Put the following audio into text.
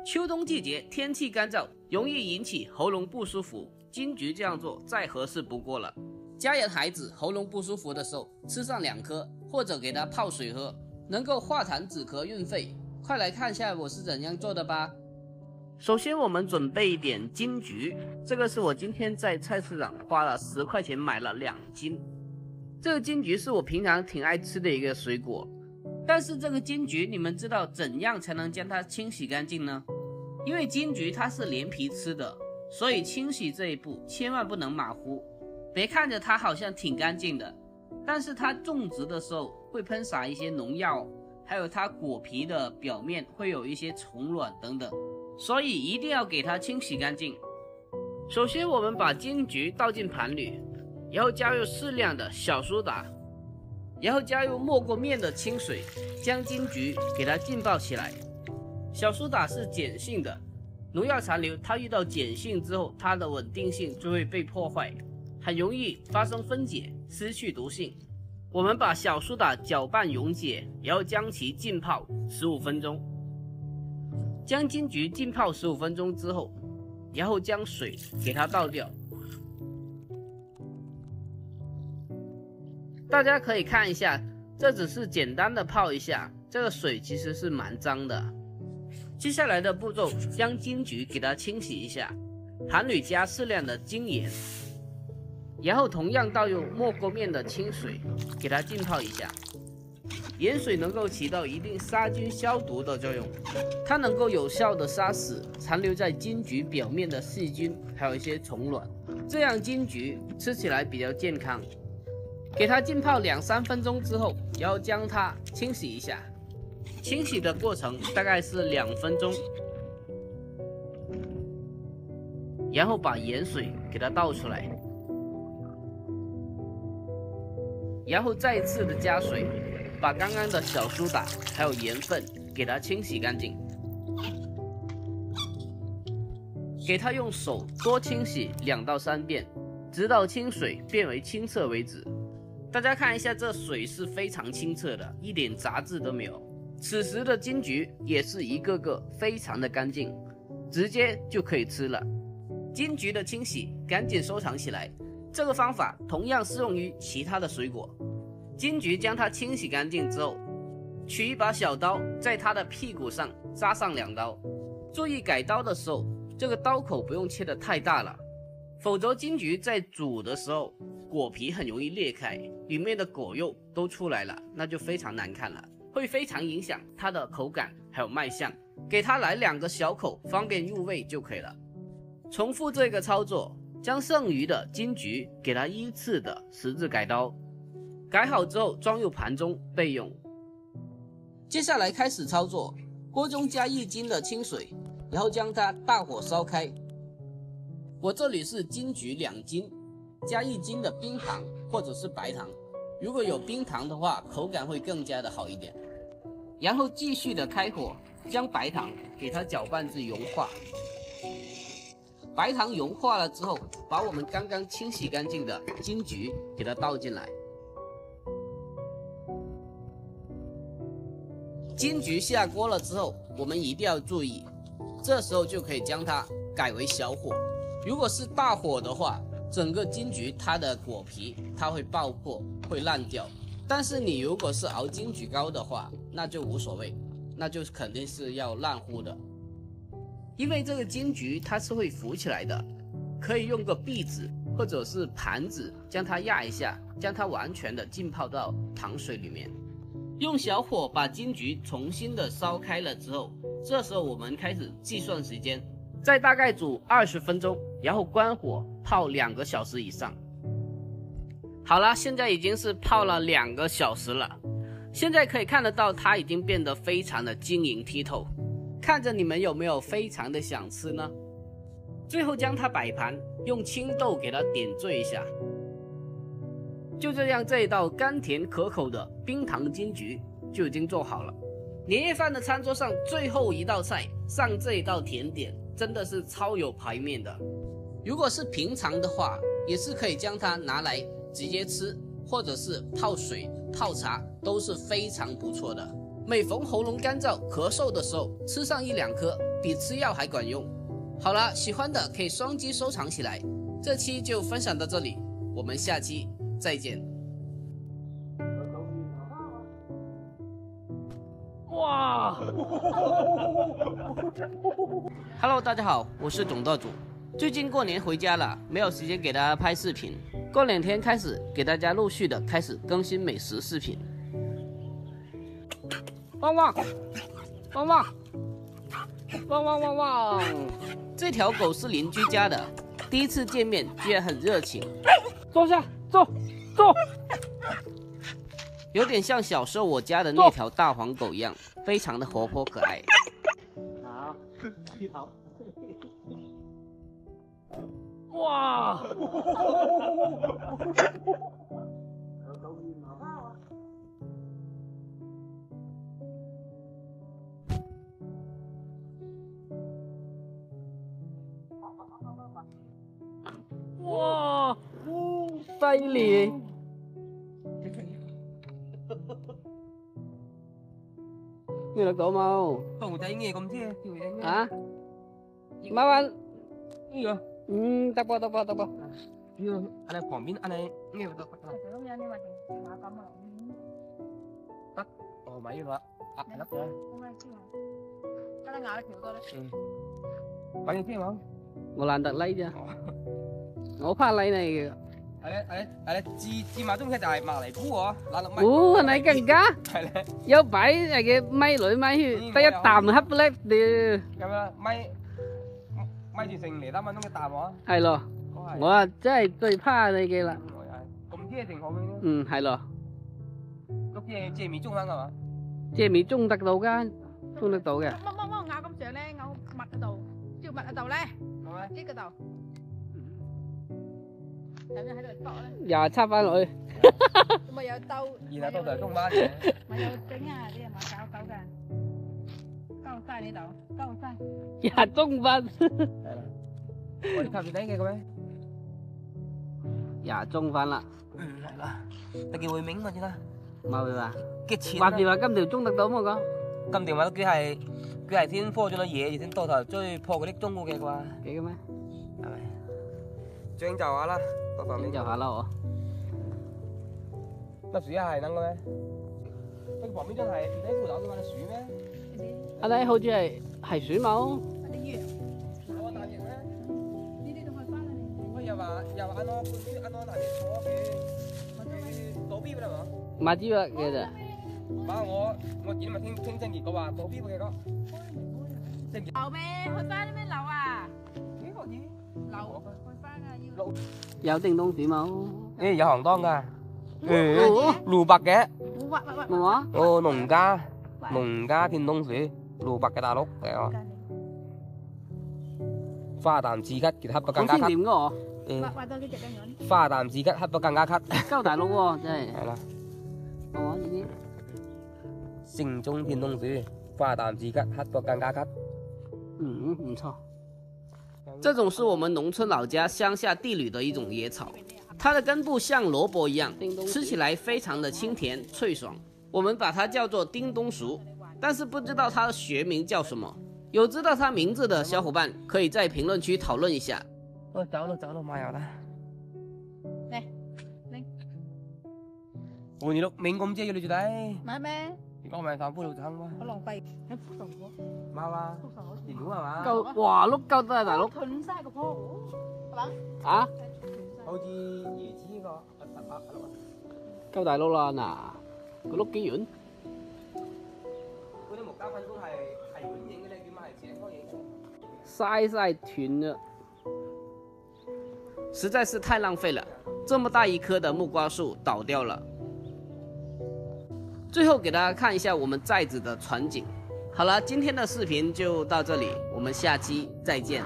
秋冬季节天气干燥，容易引起喉咙不舒服，金桔这样做再合适不过了。家人孩子喉咙不舒服的时候，吃上2颗，或者给他泡水喝，能够化痰止咳润肺。快来看一下我是怎样做的吧。首先我们准备一点金桔，这个是我今天在菜市场花了10块钱买了2斤。这个金桔是我平常挺爱吃的一个水果，但是这个金桔你们知道怎样才能将它清洗干净呢？因为金桔它是连皮吃的，所以清洗这一步千万不能马虎。别看着它好像挺干净的，但是它种植的时候会喷洒一些农药，还有它果皮的表面会有一些虫卵等等，所以一定要给它清洗干净。首先我们把金桔倒进盘里，然后加入适量的小苏打，然后加入没过面的清水，将金桔给它浸泡起来。小苏打是碱性的，农药残留它遇到碱性之后，它的稳定性就会被破坏，很容易发生分解，失去毒性。我们把小苏打搅拌溶解，然后将其浸泡15分钟。将金桔浸泡15分钟之后，然后将水给它倒掉。大家可以看一下，这只是简单的泡一下，这个水其实是蛮脏的。接下来的步骤，将金桔给它清洗一下，盘里加适量的精盐，然后同样倒入没过面的清水，给它浸泡一下。盐水能够起到一定杀菌消毒的作用，它能够有效的杀死残留在金桔表面的细菌，还有一些虫卵，这样金桔吃起来比较健康。给它浸泡2-3分钟之后，然后将它清洗一下。清洗的过程大概是2分钟，然后把盐水给它倒出来，然后再次的加水，把刚刚的小苏打还有盐分给它清洗干净。给它用手多清洗2到3遍，直到清水变为清澈为止。大家看一下，这水是非常清澈的，一点杂质都没有。此时的金桔也是一个个非常的干净，直接就可以吃了。金桔的清洗赶紧收藏起来，这个方法同样适用于其他的水果。金桔将它清洗干净之后，取一把小刀，在它的屁股上扎上2刀。注意改刀的时候，这个刀口不用切得太大了，否则金桔在煮的时候果皮很容易裂开，里面的果肉都出来了，那就非常难看了，会非常影响它的口感还有卖相。给它来2个小口，方便入味就可以了。重复这个操作，将剩余的金桔给它依次的十字改刀，改好之后装入盘中备用。接下来开始操作，锅中加1斤的清水，然后将它大火烧开。我这里是金桔2斤，加1斤的冰糖或者是白糖，如果有冰糖的话，口感会更加的好一点。然后继续的开火，将白糖给它搅拌至融化。白糖融化了之后，把我们刚刚清洗干净的金桔给它倒进来。金桔下锅了之后，我们一定要注意，这时候就可以将它改为小火。如果是大火的话，整个金桔它的果皮它会爆破，会烂掉。但是你如果是熬金桔膏的话，那就无所谓，那就肯定是要烂糊的。因为这个金桔它是会浮起来的，可以用个篦子或者是盘子将它压一下，将它完全的浸泡到糖水里面。用小火把金桔重新的烧开了之后，这时候我们开始计算时间，再大概煮20分钟，然后关火泡2个小时以上。好了，现在已经是泡了2个小时了，现在可以看得到它已经变得非常的晶莹剔透，看着你们有没有非常的想吃呢？最后将它摆盘，用青豆给它点缀一下。就这样，这一道甘甜可口的冰糖金桔就已经做好了。年夜饭的餐桌上最后一道菜，上这一道甜点真的是超有排面的。如果是平常的话，也是可以将它拿来直接吃，或者是泡水泡茶都是非常不错的。每逢喉咙干燥、咳嗽的时候，吃上1、2颗，比吃药还管用。好了，喜欢的可以双击收藏起来。这期就分享到这里，我们下期再见。哇！Hello， 大家好，我是董道主。最近过年回家了，没有时间给大家拍视频。过2天开始，给大家陆续的开始更新美食视频。汪汪，汪汪，汪汪汪汪！这条狗是邻居家的，第一次见面居然很热情。坐下，坐。有点像小时候我家的那条大黄狗一样，非常的活泼可爱。好，低头。哇！哇！犀利！nghe được độ mau không thấy nghe không thế hả mau anh gì vậy tao bao như anh này phỏng biến anh này nghe được tắt máy rồi ạ lắp rồi bao nhiêu tiền không ngồi làm tận lấy chưa ngủ pha lấy này anh chi mà chúng ta đại mà lại cú à làm được máy này càng cá有擺嘅咪女咪得一啖恰叻屌咁啊咪住成嚟得蚊鐘一啖喎係咯我啊真係最怕你嘅啦咁啲成好嘅係咯碌嘢借面中翻係嘛借面中得到㗎中得到嘅乜咬咁上咧咬密嗰度照密嗰度咧呢個度有冇喺度搏咧又插翻落去咪有兜然後到就中翻嘅咪有整啊啲人話搞㗎交晒呢度交晒又中翻係啦我哋頭先睇嘅咩又中翻啦係啦特叫會名嘛知啦冇啦幾錢話電話今條中得到冇講今條話佢係先科咗啲嘢，而先到頭追破嗰啲中國嘅啩幾嘅咩係咪將就下啦將就下啦我粒薯一係等嘅咩？佢旁邊真係唔使褲頭嘅嘛，你薯咩？阿弟好似係薯冇。啲魚。我大隻咩？呢啲都可以翻嚟。我又話按我半邊按我大隻坐佢倒邊㗎嘛？買支藥嘅咋？把我見咪聽正傑講話倒邊嘅個。流咩？去翻啲咩流啊？幾個字？流去翻啊要。有叮當點冇？誒有行當㗎。蘿蔔嘅。冇啊？哦，農家天冬薯，蘿蔔嘅大陸嚟啊！花淡治咳，其實黑到更加咳。好鮮甜㗎我。畫多幾隻咁樣。花淡治咳，黑到更加咳。鳩大陸喎，真係。係啦。哦，呢啲。正宗天冬薯，花淡治咳，黑到更加咳。唔錯。這種是我們農村老家鄉下地裏的一種野草。它的根部像蘿蔔一樣，吃起來非常的清甜脆爽。我們把它叫做叮咚薯，但是不知道它的學名叫什麼。有知道它名字的小伙伴可以在評論區討論一下。走咯，買油啦。嚟，換你碌名咁啫，要你住底。買咩？如果唔係散杯老襯嘛。好浪費。喺葡萄果。貓啊，電腦係嘛？夠，哇，碌夠得啊，大佬。斷晒個棵，係嘛？啊？好似椰子呢個，夠大碌啦，嗱，個碌幾遠？嗰啲木膠粉都係軟型嘅咧，點解係斜方形？曬斷了，實在是太浪費了，這麼大一棵的木瓜樹倒掉了。最後給大家看一下我們寨子的全景。好了，今天的視頻就到這裡，我們下期再見。